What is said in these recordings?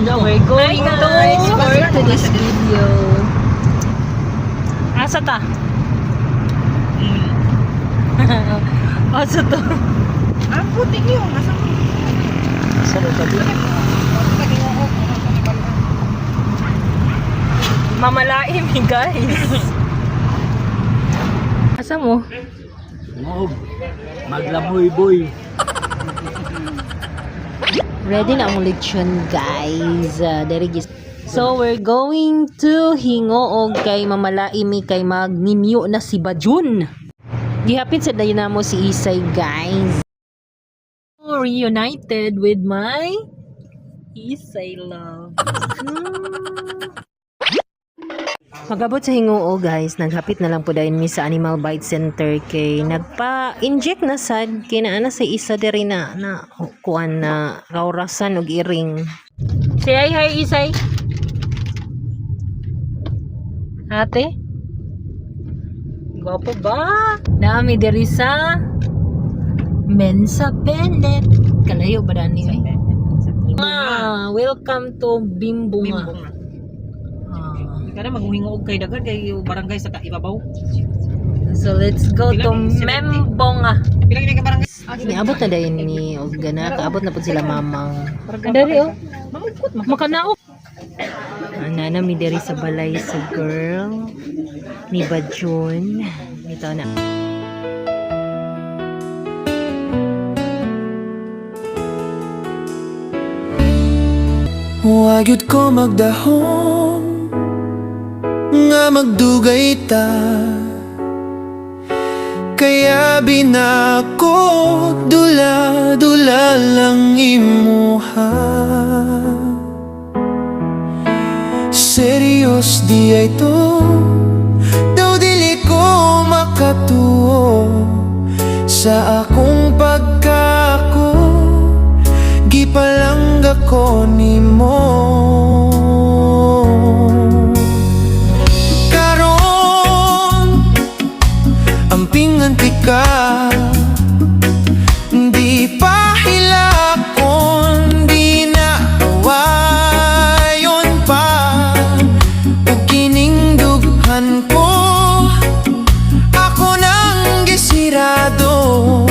We're going to for today's video. Asa ta? Asa to? Ang puting yun. Nasa mo? Asa mo ba dito? Mamalaim eh guys. Asa mo? Maglamoy boy. Ready na ang lechon guys. So we're going to hingoog kay mamalaimi kay magninyo na si Bajun. Gihapit sa dayon mo si Isay guys. Reunited with my Isay love. Magabot sa hinguo guys, naghapit na lang po dahil mi sa Animal Bite Center kay nagpa-inject na sad kay naana sa isa diri na kuan na raurasan og iring. Say hi Isay. Ate? Gwapo ba? Naami diri sa Mensa Bennett. Kalayo ba dani ay? Welcome to Bimbunga. Kada maghuhingoog kay dagan kay barangay sa ibabaw. So let's go to Membonga. Pila ka barangay? Niabot na dayon ni Ogana, kaabot na po sila mamang. Dari oh. Makanaok. Nana mi diri sa balay sa girl ni Bajun. Ito na. Wagyud ko magdahom nga magdugay ta, kaya binako dula-dula lang imuha. Serious di ay to, daw dili ko makatuo sa akong pagkako, gipalangga ko nimo. Ampingan pika, di pa hilakon, di na awayon pa, o kining dughan ko, ako nang gisirado,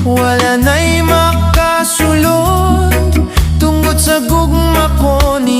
wala na'y makasulod, tungkol sa gugma ko ni